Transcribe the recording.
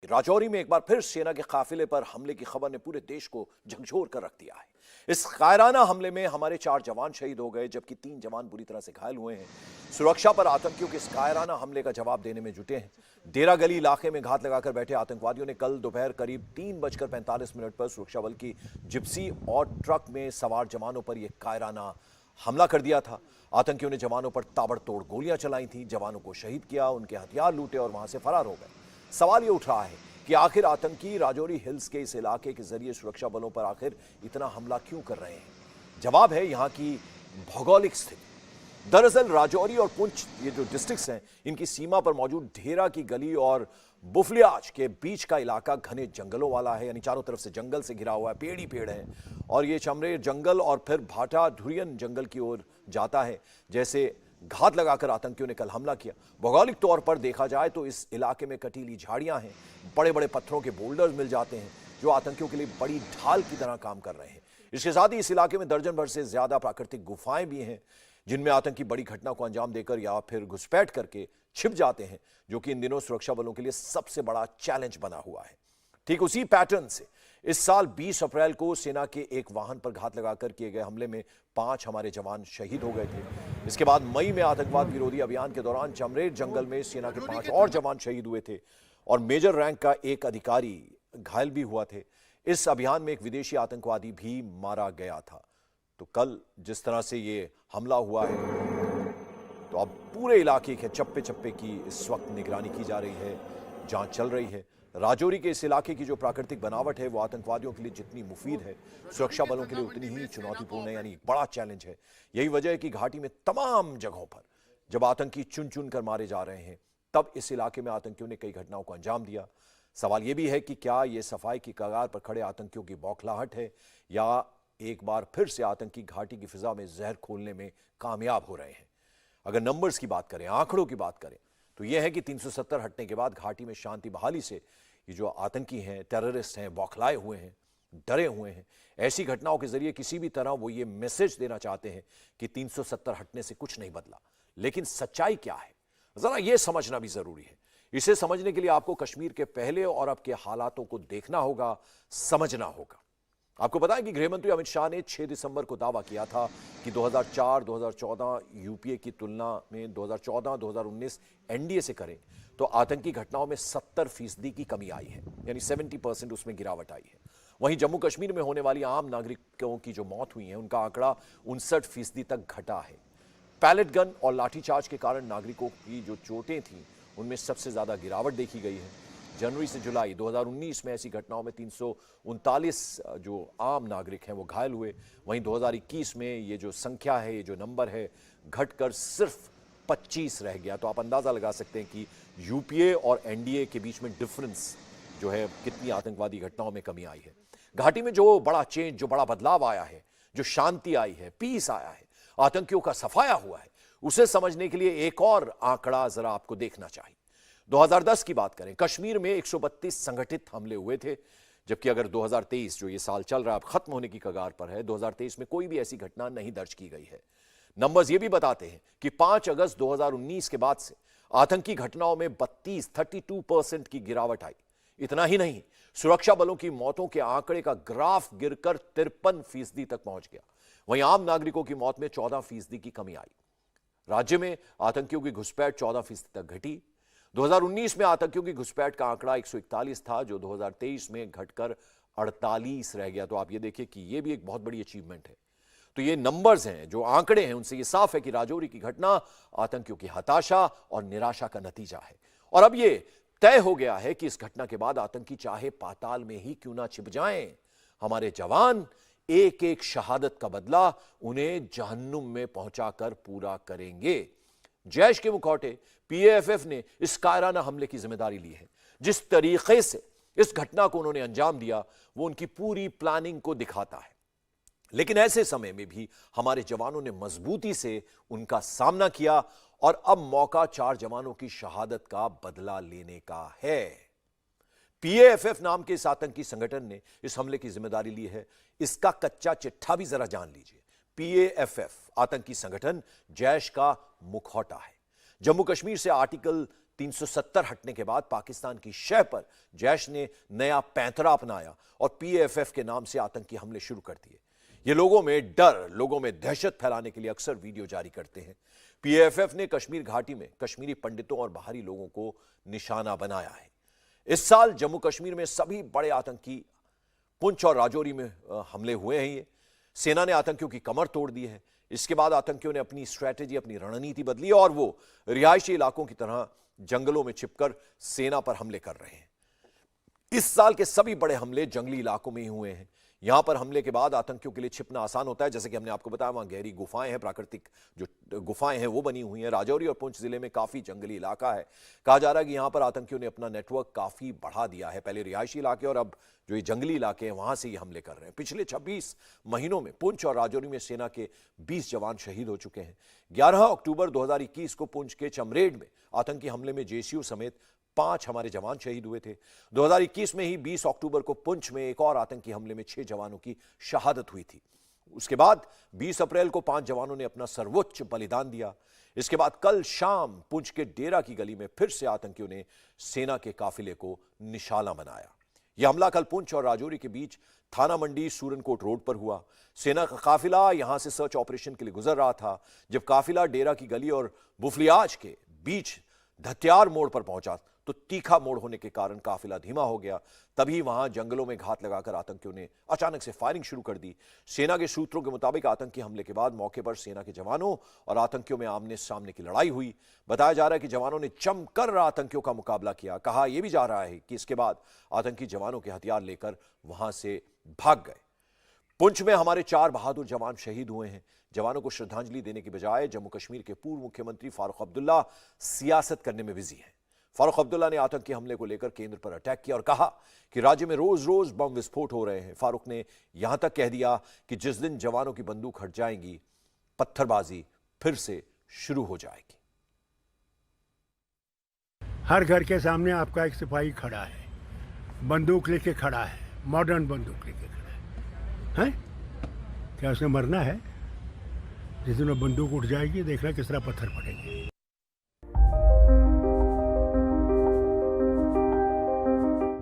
राजौरी में एक बार फिर सेना के काफिले पर हमले की खबर ने पूरे देश को झकझोर कर रख दिया है। इस कायराना हमले में हमारे 4 जवान शहीद हो गए, जबकि 3 जवान बुरी तरह से घायल हुए हैं। सुरक्षा पर आतंकियों के इस कायराना हमले का जवाब देने में जुटे हैं। डेरा गली इलाके में घात लगाकर बैठे आतंकवादियों ने कल दोपहर करीब 3:45 पर सुरक्षा बल की जिप्सी और ट्रक में सवार जवानों पर यह कायराना हमला कर दिया था। आतंकियों ने जवानों पर ताबड़तोड़ गोलियां चलाई थी, जवानों को शहीद किया, उनके हथियार लूटे और वहां से फरार हो गए। सवाल ये उठ रहा है कि आखिर आतंकी राजौरी हिल्स के इस इलाके के जरिए सुरक्षा बलों पर आखिर इतना हमला क्यों कर रहे हैं। जवाब है यहां की भौगोलिक स्थिति। दरअसल राजौरी और पुंछ ये जो डिस्ट्रिक्ट्स हैं, इनकी सीमा पर मौजूद ढेरा की गली और बुफलियाज के बीच का इलाका घने जंगलों वाला है, यानी चारों तरफ से जंगल से घिरा हुआ है, पेड़ ही पेड़ है। और ये चमरेर जंगल और फिर भाटा धुरियन जंगल की ओर जाता है। जैसे घात लगाकर आतंकियों ने कल हमला किया। भौगोलिक तौर पर देखा जाए तो इस इलाके में कटीली झाड़ियां हैं, बड़े बड़े पत्थरों के बोल्डर्स मिल जाते हैं जो आतंकियों के लिए बड़ी ढाल की तरह काम कर रहे हैं। इसके साथ ही इस इलाके में दर्जन भर से ज्यादा प्राकृतिक गुफाएं भी हैं, जिनमें आतंकी बड़ी घटना को अंजाम देकर या फिर घुसपैठ करके छिप जाते हैं, जो कि इन दिनों सुरक्षा बलों के लिए सबसे बड़ा चैलेंज बना हुआ है। ठीक उसी पैटर्न से इस साल 20 अप्रैल को सेना के एक वाहन पर घात लगाकर किए गए हमले में 5 हमारे जवान शहीद हो गए थे। इसके बाद मई में आतंकवाद विरोधी अभियान के दौरान चमरेर जंगल में सेना के 5 और जवान शहीद हुए थे और मेजर रैंक का एक अधिकारी घायल भी हुआ थे। इस अभियान में एक विदेशी आतंकवादी भी मारा गया था। तो कल जिस तरह से ये हमला हुआ है, तो अब पूरे इलाके के चप्पे चप्पे की इस वक्त निगरानी की जा रही है, जांच चल रही है। राजौरी के इस इलाके की जो प्राकृतिक बनावट है वो आतंकवादियों के लिए जितनी मुफीद है, सुरक्षा बलों के लिए उतनी ही चुनौतीपूर्ण है, यानी बड़ा चैलेंज है। यही वजह है कि घाटी में तमाम जगहों पर जब आतंकी चुन चुन कर मारे जा रहे हैं, तब इस इलाके में आतंकियों ने कई घटनाओं को अंजाम दिया। सवाल यह भी है कि क्या यह सफाई की कगार पर खड़े आतंकियों की बौखलाहट है या एक बार फिर से आतंकी घाटी की फिजा में जहर खोलने में कामयाब हो रहे हैं। अगर नंबर्स की बात करें, आंकड़ों की बात करें, तो यह है कि 370 हटने के बाद घाटी में शांति बहाली से ये जो आतंकी हैं, टेररिस्ट हैं, बौखलाए हुए हैं, डरे हुए हैं, ऐसी घटनाओं के जरिए किसी भी तरह वो ये मैसेज देना चाहते हैं कि 370 हटने से कुछ नहीं बदला। लेकिन सच्चाई क्या है, जरा यह समझना भी जरूरी है। इसे समझने के लिए आपको कश्मीर के पहले और अब के हालातों को देखना होगा, समझना होगा। आपको पता है कि गृहमंत्री अमित शाह ने 6 दिसंबर को दावा किया था कि 2004-2014 यूपीए की तुलना में 2014-2019 एनडीए से करें तो आतंकी घटनाओं में 70% की कमी आई है, यानी 70% उसमें गिरावट आई है। वहीं जम्मू कश्मीर में होने वाली आम नागरिकों की जो मौत हुई है, उनका आंकड़ा 59% तक घटा है। पैलेट गन और लाठीचार्ज के कारण नागरिकों की जो चोटें थीं, उनमें सबसे ज्यादा गिरावट देखी गई है। जनवरी से जुलाई 2019 में ऐसी घटनाओं में 339 जो आम नागरिक हैं वो घायल हुए। वहीं 2021 में ये जो संख्या है, ये जो नंबर है, घटकर सिर्फ 25 रह गया। तो आप अंदाजा लगा सकते हैं कि यूपीए और एनडीए के बीच में डिफरेंस जो है, कितनी आतंकवादी घटनाओं में कमी आई है। घाटी में जो बड़ा चेंज, जो बड़ा बदलाव आया है, जो शांति आई है, पीस आया है, आतंकियों का सफाया हुआ है, उसे समझने के लिए एक और आंकड़ा जरा आपको देखना चाहिए। 2010 की बात करें, कश्मीर में 132 संगठित हमले हुए थे, जबकि अगर 2023 जो ये साल चल रहा है, अब खत्म होने की कगार पर है, 2023 में कोई भी ऐसी घटना नहीं दर्ज की गई है। नंबर्स ये भी बताते हैं कि 5 अगस्त 2019 के बाद से आतंकी घटनाओं में 32% की गिरावट आई। इतना ही नहीं, सुरक्षा बलों की मौतों के आंकड़े का ग्राफ गिरकर 53% तक पहुंच गया। वहीं आम नागरिकों की मौत में 14% की कमी आई। राज्य में आतंकियों की घुसपैठ 14% तक घटी। 2019 में आतंकियों की घुसपैठ का आंकड़ा 141 था, जो 2023 में घटकर 48 रह गया। तो आप ये देखिए कि ये भी एक बहुत बड़ी अचीवमेंट है। तो ये नंबर्स हैं, जो आंकड़े हैं, उनसे ये साफ है कि राजौरी की घटना आतंकियों की हताशा और निराशा का नतीजा है। और अब ये तय हो गया है कि इस घटना के बाद आतंकी चाहे पाताल में ही क्यों ना छिप जाएं, हमारे जवान एक एक शहादत का बदला उन्हें जहन्नुम में पहुंचाकर पूरा करेंगे। जैश के मुखौटे पीएएफएफ ने इस कायराना हमले की जिम्मेदारी ली है। जिस तरीके से इस घटना को उन्होंने अंजाम दिया, वो उनकी पूरी प्लानिंग को दिखाता है। लेकिन ऐसे समय में भी हमारे जवानों ने मजबूती से उनका सामना किया और अब मौका 4 जवानों की शहादत का बदला लेने का है। पीएएफएफ नाम के इस आतंकी संगठन ने इस हमले की जिम्मेदारी ली है। इसका कच्चा चिट्ठा भी जरा जान लीजिए। पीएएफएफ आतंकी संगठन जैश का मुखौटा है। जम्मू कश्मीर से आर्टिकल 370 हटने के बाद पाकिस्तान की शह पर जैश ने नया पैंतरा अपनाया और पीएफएफ के नाम से आतंकी हमले शुरू कर दिए। ये लोगों में डर, लोगों में दहशत फैलाने के लिए अक्सर वीडियो जारी करते हैं। पीएफएफ ने कश्मीर घाटी में कश्मीरी पंडितों और बाहरी लोगों को निशाना बनाया है। इस साल जम्मू कश्मीर में सभी बड़े आतंकी पुंछ और राजौरी में हमले हुए हैं। ये सेना ने आतंकियों की कमर तोड़ दी है। इसके बाद आतंकियों ने अपनी स्ट्रैटेजी, अपनी रणनीति बदली और वो रिहायशी इलाकों की तरह जंगलों में छिपकर सेना पर हमले कर रहे हैं। इस साल के सभी बड़े हमले जंगली इलाकों में ही हुए हैं। यहां पर हमले के बाद आतंकियों के लिए छिपना आसान होता है। जैसे कि हमने आपको बताया, वहां गहरी गुफाएं हैं, प्राकृतिक जो गुफाएं हैं वो बनी हुई हैं। राजौरी और पुंछ जिले में काफी जंगली इलाका है। कहा जा रहा है कि यहां पर आतंकियों ने अपना नेटवर्क काफी बढ़ा दिया है। पहले रिहायशी इलाके और अब जो ये जंगली इलाके हैं वहां से ये हमले कर रहे हैं। पिछले 26 महीनों में पुंछ और राजौरी में सेना के 20 जवान शहीद हो चुके हैं। 11 अक्टूबर 2021 को पुंछ के चमरेड में आतंकी हमले में जेसीयू समेत 5 हमारे जवान शहीद हुए थे। 2021 में ही 20 अक्टूबर को पुंछ में एक और आतंकी हमले में 6 जवानों की शहादत हुई थी। उसके बाद 20 अप्रैल को 5 जवानों ने अपना सर्वोच्च बलिदान दिया। इसके बाद कल शाम पुंछ के डेरा की गली में फिर से आतंकियों ने सेना के काफिले को निशाना बनाया। यह हमला कल पुंछ और राजौरी के बीच थाना मंडी सूरनकोट रोड पर हुआ। सेना का काफिला यहां से सर्च ऑपरेशन के लिए गुजर रहा था। जब काफिला डेरा की गली और बुफलियाज के बीच धत्यार मोड़ पर पहुंचा तो तीखा मोड़ होने के कारण काफिला धीमा हो गया। तभी वहां जंगलों में घात लगाकर आतंकियों ने अचानक से फायरिंग शुरू कर दी। सेना के सूत्रों के मुताबिक आतंकी हमले के बाद मौके पर सेना के जवानों और आतंकियों में आमने सामने की लड़ाई हुई। बताया जा रहा है कि जवानों ने जमकर आतंकियों का मुकाबला किया। कहा यह भी जा रहा है कि इसके बाद आतंकी जवानों के हथियार लेकर वहां से भाग गए। पुंछ में हमारे 4 बहादुर जवान शहीद हुए हैं। जवानों को श्रद्धांजलि देने के बजाय जम्मू कश्मीर के पूर्व मुख्यमंत्री फारूक अब्दुल्ला सियासत करने में बिजी हैं। फारूक अब्दुल्ला ने आतंकी हमले को लेकर केंद्र पर अटैक किया और कहा कि राज्य में रोज रोज बम विस्फोट हो रहे हैं। फारूक ने यहां तक कह दिया कि जिस दिन जवानों की बंदूक हट जाएंगी, पत्थरबाजी फिर से शुरू हो जाएगी। हर घर के सामने आपका एक सिपाही खड़ा है, बंदूक लेके खड़ा है, मॉडर्न बंदूक लेके खड़ा है। क्या उसने मरना है? जिस दिन वो बंदूक उठ जाएगी, देखना किस तरह पत्थर पड़ेंगे।